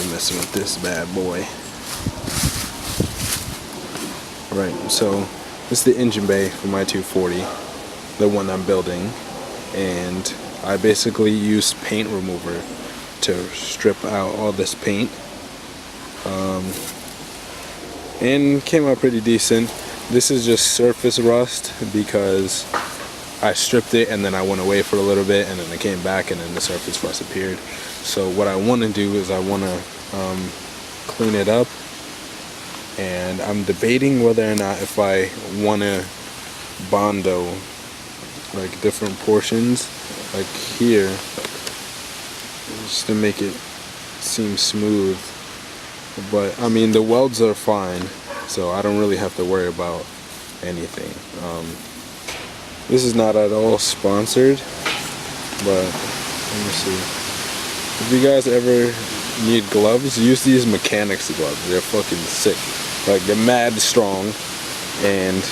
We're messing with this bad boy. Right, so this is the engine bay for my 240, the one I'm building, and I basically used paint remover to strip out all this paint, and came out pretty decent. This is just surface rust because I stripped it and then I went away for a little bit and then I came back and then the surface rust appeared. So what I want to do is I want to clean it up, and I'm debating whether or not if I want to bondo like different portions like here just to make it seem smooth. But I mean, the welds are fine, so I don't really have to worry about anything. This is not at all sponsored, but let me see. If you guys ever need gloves, use these mechanics gloves. They're fucking sick. Like, they're mad strong and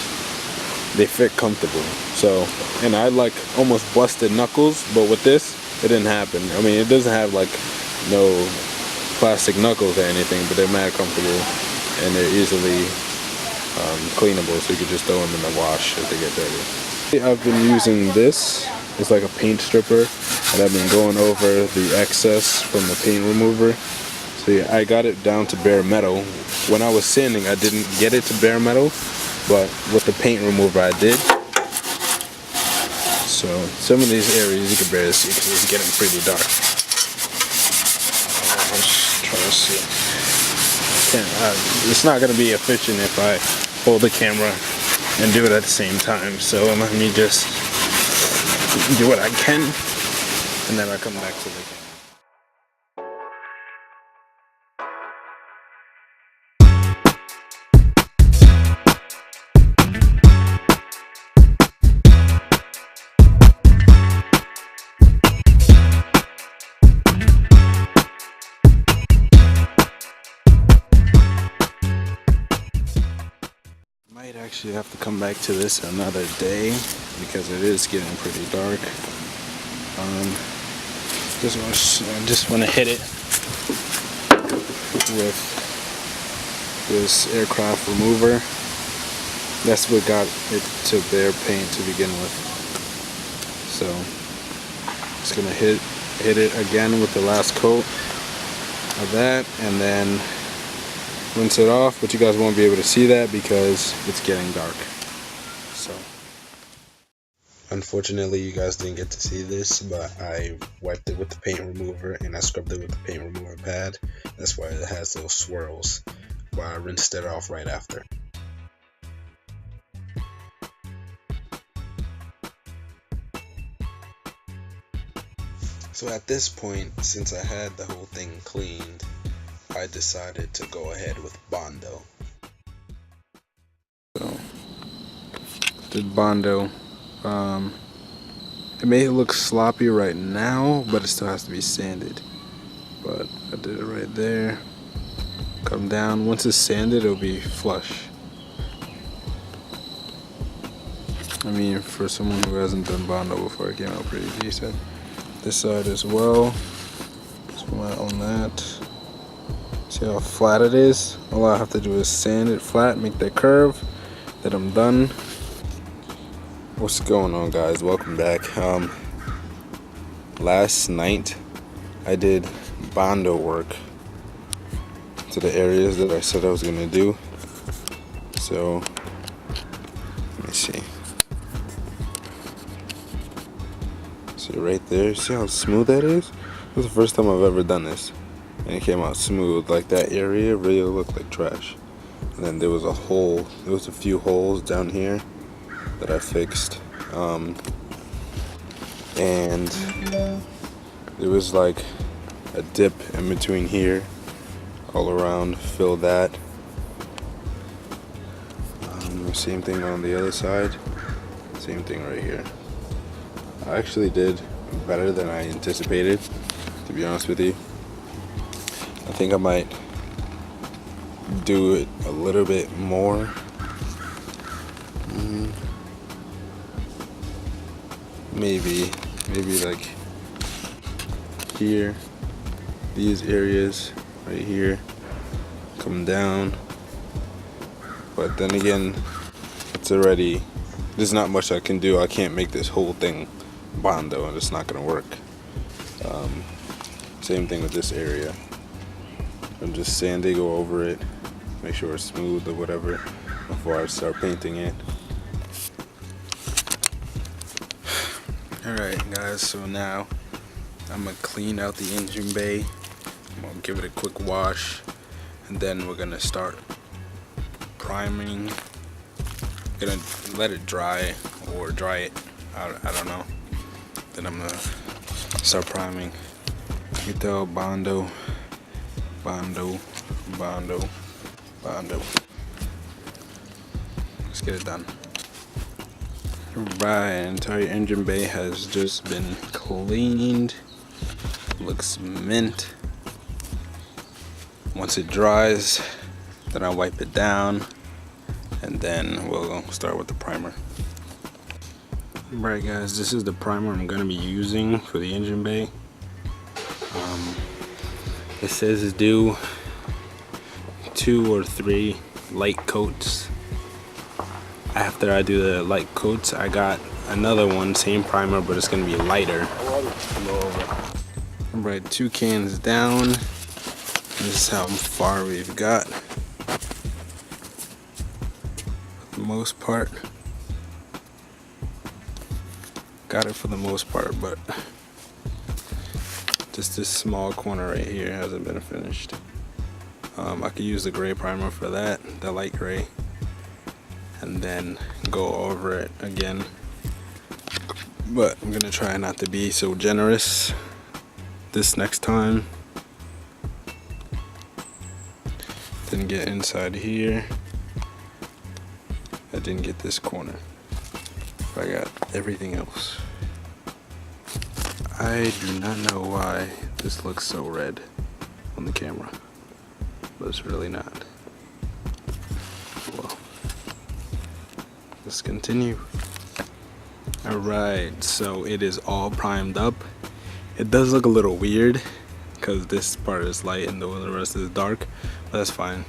they fit comfortable. So, and I like almost busted knuckles, but with this, it didn't happen. I mean, it doesn't have like no plastic knuckles or anything, but they're mad comfortable and they're easily cleanable, so you can just throw them in the wash if they get dirty. I've been using this. It's like a paint stripper, and I've been going over the excess from the paint remover. So yeah, I got it down to bare metal. When I was sanding, I didn't get it to bare metal, but with the paint remover I did. So some of these areas you can barely see because it's getting pretty dark. Let's try to see. It's not going to be efficient if I hold the camera and do it at the same time. So let me just do what I can, and then I'll come back to the camera. Might actually have to come back to this another day because it is getting pretty dark. I just want to hit it with this aircraft remover. That's what got it to bare paint to begin with. So just gonna hit it again with the last coat of that, and then rinse it off, but you guys won't be able to see that because it's getting dark. So unfortunately you guys didn't get to see this, but I wiped it with the paint remover and I scrubbed it with the paint remover pad. That's why it has those swirls, while I rinsed it off right after. So at this point, since I had the whole thing cleaned, I decided to go ahead with bondo. So, did bondo. It may look sloppy right now, but it still has to be sanded. But I did it right there. Come down. Once it's sanded, it'll be flush. I mean, for someone who hasn't done bondo before, it came out pretty decent. This side as well. Zoom out on that. See how flat it is? All I have to do is sand it flat, make that curve, then I'm done. What's going on, guys? Welcome back. Last night I did bondo work to the areas that I said I was gonna do. So let me see. See right there, see how smooth that is? This is the first time I've ever done this. And it came out smooth. Like, that area really looked like trash. And then there was a hole, there was a few holes down here that I fixed. And there was like a dip in between here, all around, fill that. Same thing on the other side, same thing right here. I actually did better than I anticipated, to be honest with you. I think I might do it a little bit more. Maybe like here, these areas right here, come down. But then again, it's already, there's not much I can do. I can't make this whole thing bondo, and it's not gonna work. Same thing with this area. I'm just sanding over it, make sure it's smooth or whatever before I start painting it. Alright guys, so now I'm gonna clean out the engine bay. I'm gonna give it a quick wash, and then we're gonna start priming. Gonna let it dry or dry it. I don't know. Then I'm gonna start priming. Ito, bondo, bondo, bondo, bondo. Let's get it done. Right, entire engine bay has just been cleaned. Looks mint. Once it dries, then I wipe it down, and then we'll start with the primer. Right guys, this is the primer I'm gonna be using for the engine bay. It says it's do 2 or 3 light coats. After I do the light coats, I got another one, same primer, but it's gonna be lighter. Alright, 2 cans down. This is how far we've got. For the most part, got it for the most part, but just this small corner right here hasn't been finished. I could use the gray primer for that, the light gray, and then go over it again. But I'm gonna try not to be so generous this next time. Didn't get inside here. I didn't get this corner. But I got everything else. I do not know why this looks so red on the camera, but it's really not. Well, let's continue. Alright, so it is all primed up. It does look a little weird because this part is light and the rest is dark, but that's fine.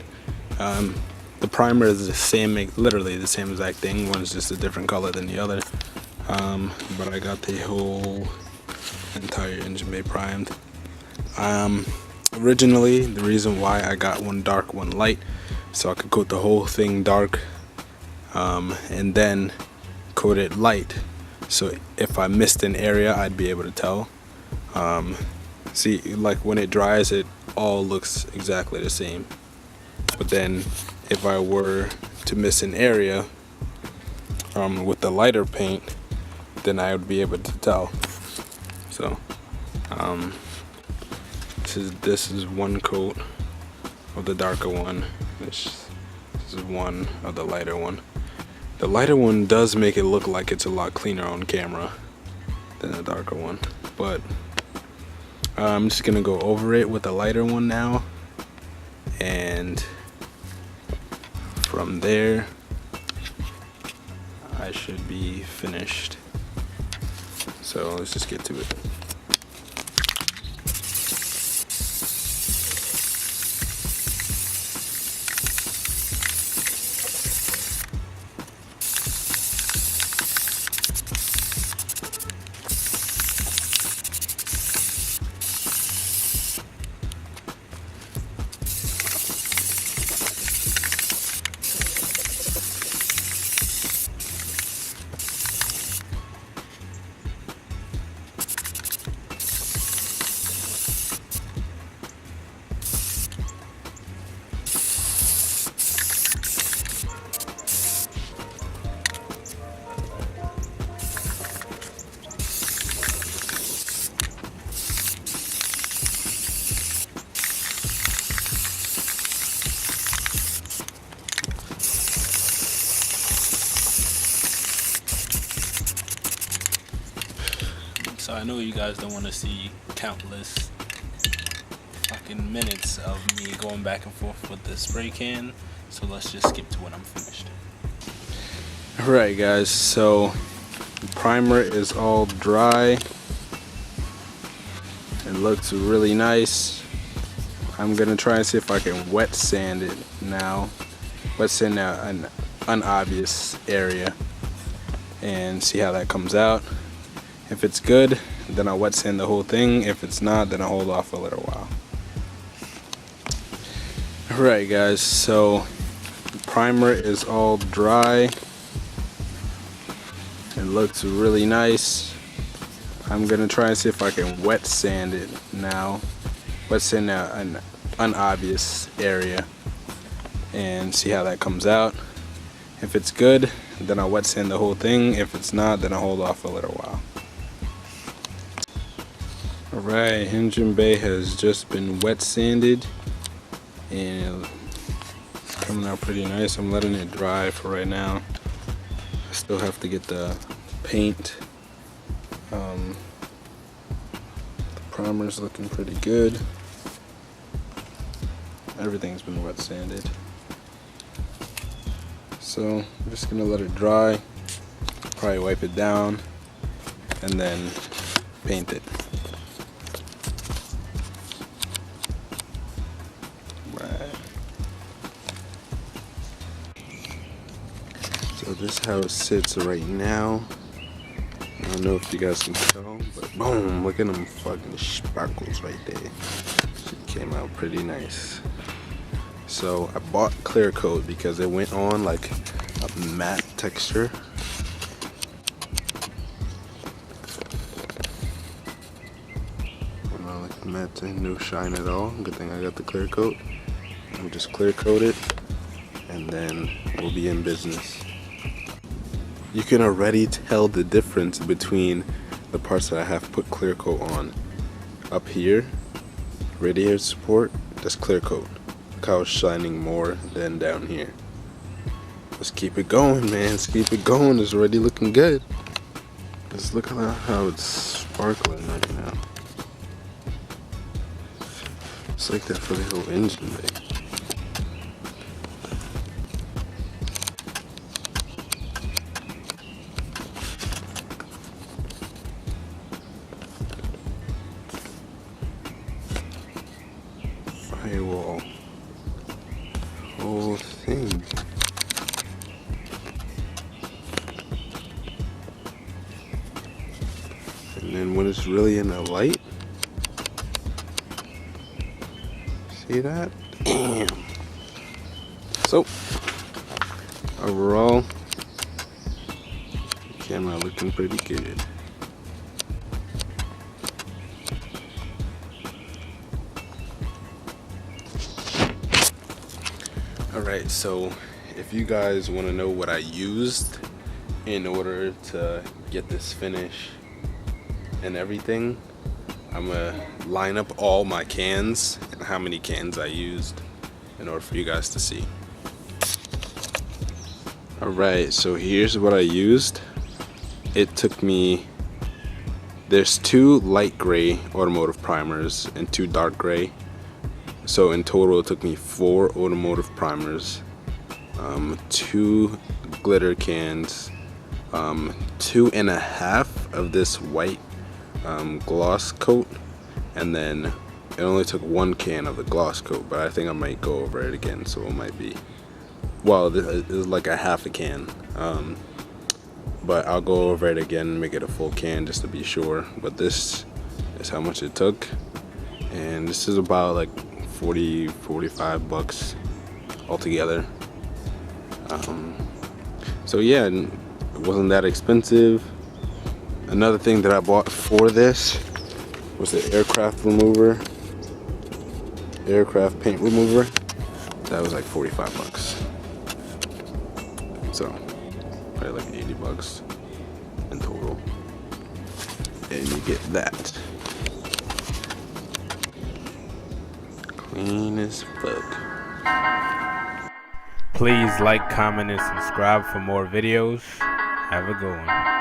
The primer is the same, literally the same exact thing. One's just a different color than the other. But I got the whole entire engine bay primed. Originally, the reason why I got one dark, one light, so I could coat the whole thing dark, and then coat it light. So if I missed an area, I'd be able to tell. See, like when it dries, it all looks exactly the same. But then if I were to miss an area with the lighter paint, then I would be able to tell. So this is one coat of the darker one. This is one of the lighter one. The lighter one does make it look like it's a lot cleaner on camera than the darker one, but I'm just gonna go over it with the lighter one now, and from there I should be finished. So let's just get to it. So I know you guys don't want to see countless fucking minutes of me going back and forth with the spray can, so let's just skip to when I'm finished. Alright guys, so the primer is all dry. It looks really nice. I'm gonna try and see if I can wet sand it now. Wet sand an unobvious area and see how that comes out. If it's good, then I'll wet sand the whole thing. If it's not, then I'll hold off a little while. Alright guys, so the primer is all dry. It looks really nice. I'm gonna try and see if I can wet sand it now. Wet sand an unobvious area and see how that comes out. If it's good, then I'll wet sand the whole thing. If it's not, then I'll hold off a little while. Alright, engine bay has just been wet sanded and it's coming out pretty nice. I'm letting it dry for right now. I still have to get the paint. The primer's looking pretty good. Everything's been wet sanded. So I'm just gonna let it dry, probably wipe it down, and then paint it. Right. So this is how it sits right now. I don't know if you guys can tell, but boom, look at them fucking sparkles right there. It came out pretty nice. So I bought clear coat because it went on like a matte texture. Went on like matte, no shine at all. Good thing I got the clear coat. I'll just clear coat it and then we'll be in business. You can already tell the difference between the parts that I have put clear coat on. Up here, radiator support, that's clear coat. Look how it's shining more than down here. Let's keep it going, man. Let's keep it going. It's already looking good. Just look at how it's sparkling right now. It's like that for the whole engine bay. Firewall. Whole thing. And then when it's really in the light, see that? Damn. So overall, the camera looking pretty good. Alright, so if you guys want to know what I used in order to get this finish and everything, I'm gonna line up all my cans and how many cans I used in order for you guys to see. Alright, so here's what I used. It took me, there's 2 light gray automotive primers and 2 dark gray. So in total it took me 4 automotive primers, 2 glitter cans, 2.5 of this white gloss coat, and then it only took 1 can of the gloss coat, but I think I might go over it again, so it might be, well, this is like a half a can, but I'll go over it again and make it a full can just to be sure. But this is how much it took, and this is about like 40-45 bucks altogether. So yeah, it wasn't that expensive. Another thing that I bought for this was the aircraft paint remover. That was like 45 bucks. So probably like 80 bucks in total. And you get that. Clean as fuck. Please like, comment, and subscribe for more videos. Have a good one.